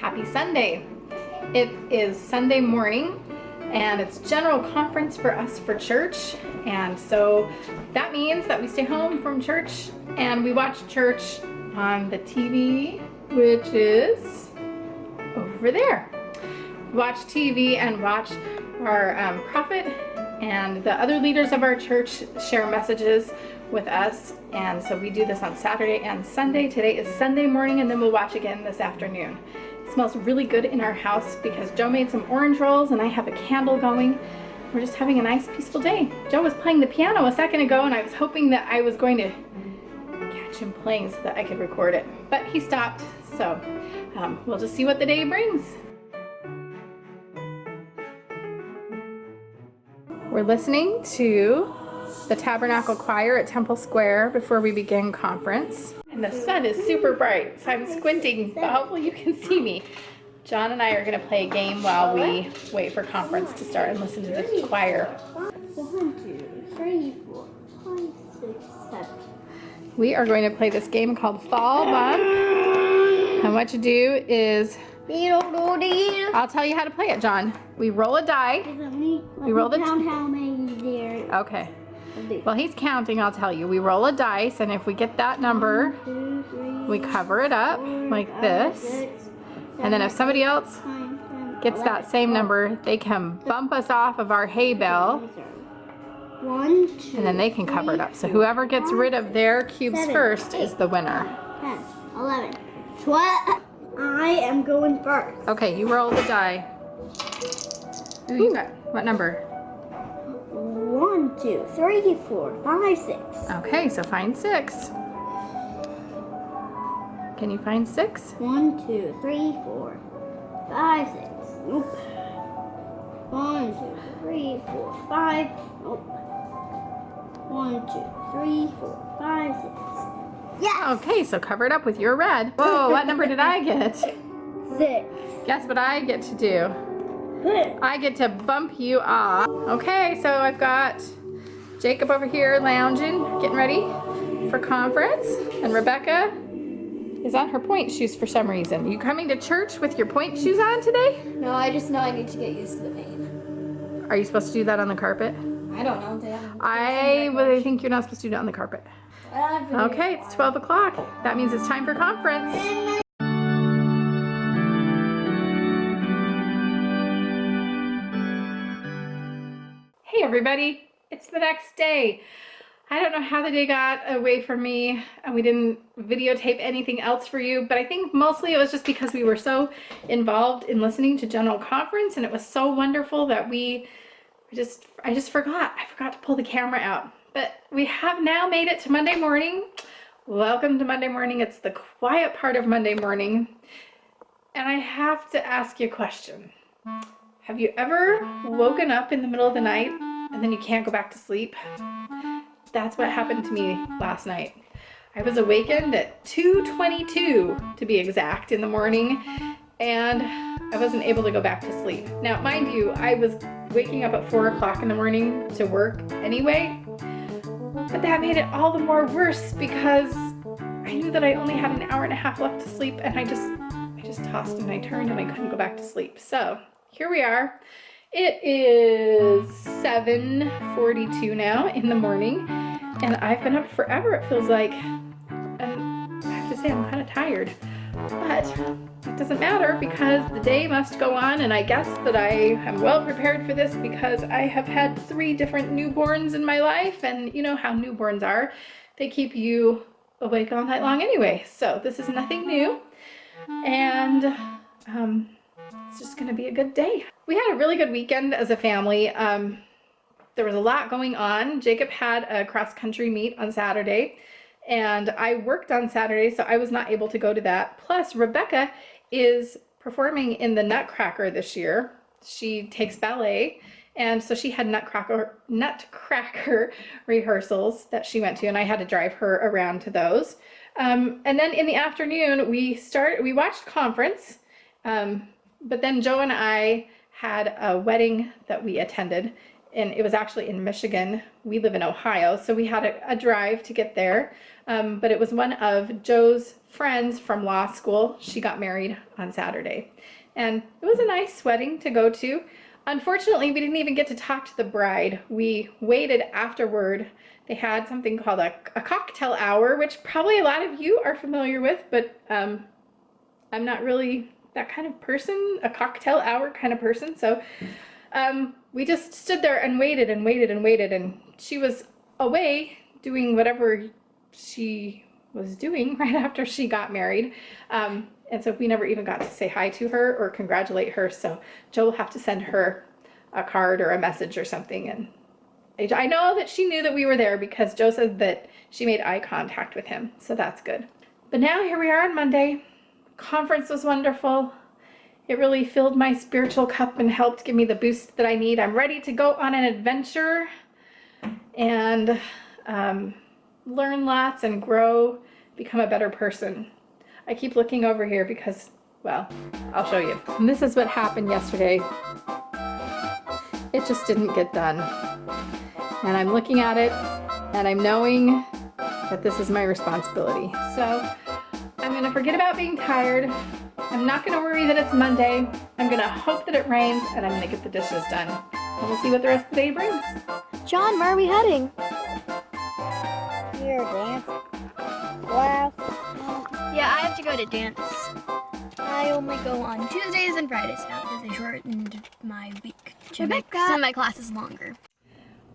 Happy Sunday. It is Sunday morning and it's general conference for us for church, and so that means that we stay home from church and we watch church on the TV, which is over there. Watch TV and watch our prophet and the other leaders of our church share messages with us, and so we do this on Saturday and Sunday. Today is Sunday morning, and then we'll watch again this afternoon. It smells really good in our house because Joe made some orange rolls and I have a candle going. We're just having a nice peaceful day. Joe was playing the piano a second ago and I was hoping that I was going to catch him playing so that I could record it, but he stopped, so we'll just see what the day brings. We're listening to the Tabernacle Choir at Temple Square before we begin conference. And the sun is super bright, so I'm squinting, but hopefully you can see me. John and I are going to play a game while we wait for conference to start and listen to the choir. 1, 2, 3, 4, 5, 6, 7. We are going to play this game called Fall Bump. And what you do is, I'll tell you how to play it, John. We roll a die. We roll the count how many there. Okay. Well, he's counting, I'll tell you. We roll a dice, and if we get that number, 1, 2, 3, we cover it up 4, like 5, this. 6, And then if somebody else 9, 10, gets that same number, they can bump us off of our hay bell, 1, 2, and then they can cover it up. So whoever gets rid of their cubes first is the winner. 10, 11, 12. I am going first. Okay, you roll the die. Ooh, you got what number? 1, 2, 3, 4, 5, 6. Okay, so find 6. Can you find 6? 1, 2, 3, 4, 5, 6. Nope. 1, 2, 3, 4, 5. Nope. 1, 2, 3, 4, 5, 6. Yes! Okay, so cover it up with your red. Whoa, what number did I get? 6. Guess what I get to do? I get to bump you off. Okay, so I've got Jacob over here lounging, getting ready for conference, and Rebecca is on her point shoes for some reason. You coming to church with your point shoes on today? No, I just know I need to get used to the pain. Are you supposed to do that on the carpet? I don't know. I think you're not supposed to do it on the carpet. Okay, it's 12 o'clock. That means it's time for conference. Hey everybody, it's the next day. I don't know how the day got away from me and we didn't videotape anything else for you, but I think mostly it was just because we were so involved in listening to General Conference, and it was so wonderful that I just forgot. I forgot to pull the camera out. But we have now made it to Monday morning. Welcome to Monday morning. It's the quiet part of Monday morning. And I have to ask you a question. Have you ever woken up in the middle of the night and then you can't go back to sleep? That's what happened to me last night. I was awakened at 2:22 to be exact in the morning, and I wasn't able to go back to sleep. Now, mind you, I was waking up at 4 o'clock in the morning to work anyway, but that made it all the more worse because I knew that I only had an hour and a half left to sleep, and I just tossed and I turned and I couldn't go back to sleep. So here we are. It is 7:42 now in the morning, and I've been up forever, it feels like. And I have to say, I'm kind of tired, but it doesn't matter because the day must go on, and I guess that I am well prepared for this because I have had 3 different newborns in my life, and you know how newborns are. They keep you awake all night long anyway, so this is nothing new, and it's just gonna be a good day. We had a really good weekend as a family. There was a lot going on. Jacob had a cross-country meet on Saturday, and I worked on Saturday, so I was not able to go to that. Plus, Rebecca is performing in the Nutcracker this year. She takes ballet, and so she had Nutcracker rehearsals that she went to, and I had to drive her around to those. And then in the afternoon, we watched conference, but then Joe and I had a wedding that we attended, and it was actually in Michigan. We live in Ohio, so we had a drive to get there. But it was one of Joe's friends from law school. She got married on Saturday, and it was a nice wedding to go to. Unfortunately, we didn't even get to talk to the bride. We waited afterward. They had something called a cocktail hour, which probably a lot of you are familiar with, but I'm not really that kind of person, a cocktail hour kind of person. So we just stood there and waited and waited and waited, and she was away doing whatever she was doing right after she got married. And so we never even got to say hi to her or congratulate her. So Joe will have to send her a card or a message or something. And I know that she knew that we were there because Joe said that she made eye contact with him. So that's good. But now here we are on Monday. Conference was wonderful. It really filled my spiritual cup and helped give me the boost that I need. I'm ready to go on an adventure and learn lots and grow, become a better person. I keep looking over here because, well, I'll show you. And this is what happened yesterday. It just didn't get done. And I'm looking at it and I'm knowing that this is my responsibility. So I'm gonna forget about being tired. I'm not gonna worry that it's Monday. I'm gonna hope that it rains and I'm gonna get the dishes done. And we'll see what the rest of the day brings. John, where are we heading? Here, dance. Class. Yeah, I have to go to dance. I only go on Tuesdays and Fridays now because they shortened my week to make some of my classes longer.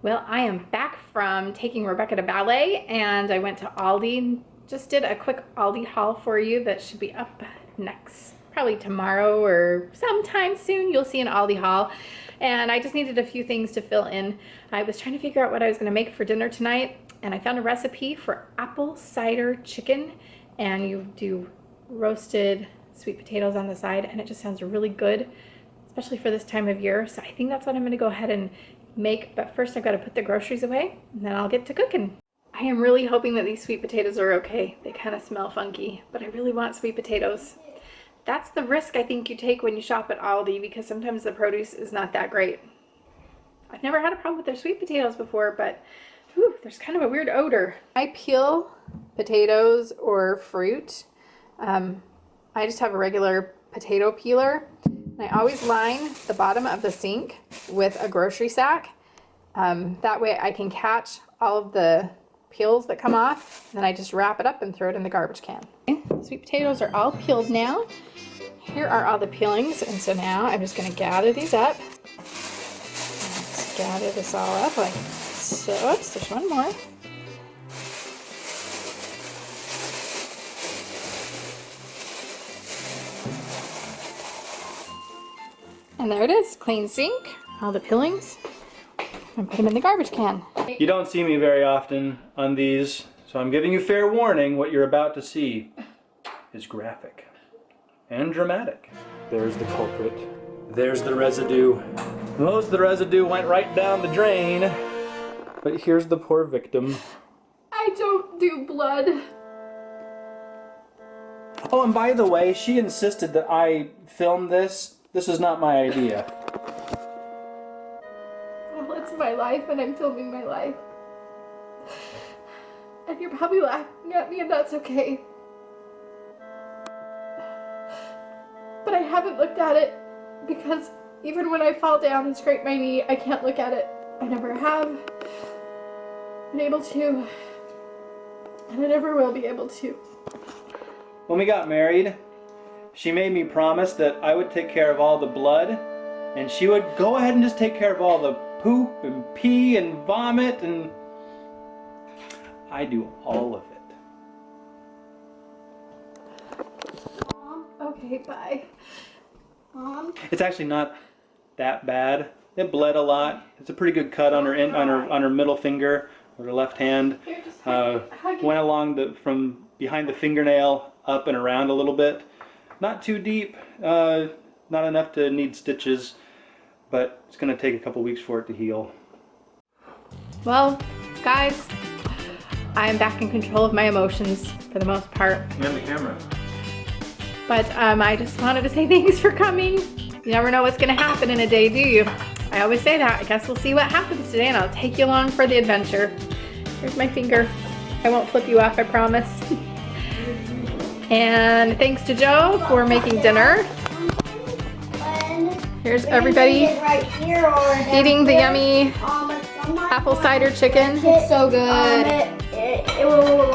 Well, I am back from taking Rebecca to ballet and I went to Aldi. Just did a quick Aldi haul for you that should be up next, probably tomorrow or sometime soon. You'll see an Aldi haul. And I just needed a few things to fill in. I was trying to figure out what I was gonna make for dinner tonight, and I found a recipe for apple cider chicken, and you do roasted sweet potatoes on the side, and it just sounds really good, especially for this time of year. So I think that's what I'm gonna go ahead and make, but first I've gotta put the groceries away, and then I'll get to cooking. I am really hoping that these sweet potatoes are okay. They kind of smell funky, but I really want sweet potatoes. That's the risk I think you take when you shop at Aldi, because sometimes the produce is not that great. I've never had a problem with their sweet potatoes before, but whew, there's kind of a weird odor. I peel potatoes or fruit. I just have a regular potato peeler. And I always line the bottom of the sink with a grocery sack. That way I can catch all of the peels that come off. Then I just wrap it up and throw it in the garbage can. Okay, sweet potatoes are all peeled now. Here are all the peelings, and so now I'm just going to gather these up. Just gather this all up like so. Oops, there's one more. And there it is, clean sink, all the peelings, and put them in the garbage can. You don't see me very often on these, so I'm giving you fair warning. What you're about to see is graphic and dramatic. There's the culprit. There's the residue. Most of the residue went right down the drain, but here's the poor victim. I don't do blood. Oh, and by the way, she insisted that I film this. This is not my idea. Well, it's my life and I'm filming my life. And you're probably laughing at me and that's okay. But I haven't looked at it because even when I fall down and scrape my knee, I can't look at it. I never have been able to, and I never will be able to. When we got married, she made me promise that I would take care of all the blood, and she would go ahead and just take care of all the poop and pee and vomit, and I do all of it. Mom, okay, bye. Mom. It's actually not that bad. It bled a lot. It's a pretty good cut on her middle finger, or her left hand. Here, just Went along from behind the fingernail up and around a little bit. Not too deep, not enough to need stitches, but it's going to take a couple weeks for it to heal. Well, guys, I'm back in control of my emotions for the most part. And the camera. But I just wanted to say thanks for coming. You never know what's gonna happen in a day, do you? I always say that. I guess we'll see what happens today and I'll take you along for the adventure. Here's my finger. I won't flip you off, I promise. And thanks to Joe for making dinner. Here's everybody eating the yummy apple cider chicken. It's so good.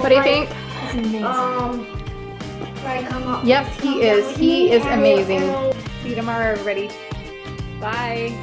What do you think? It's amazing. Yes, he is. He is amazing. See you tomorrow, everybody. Bye.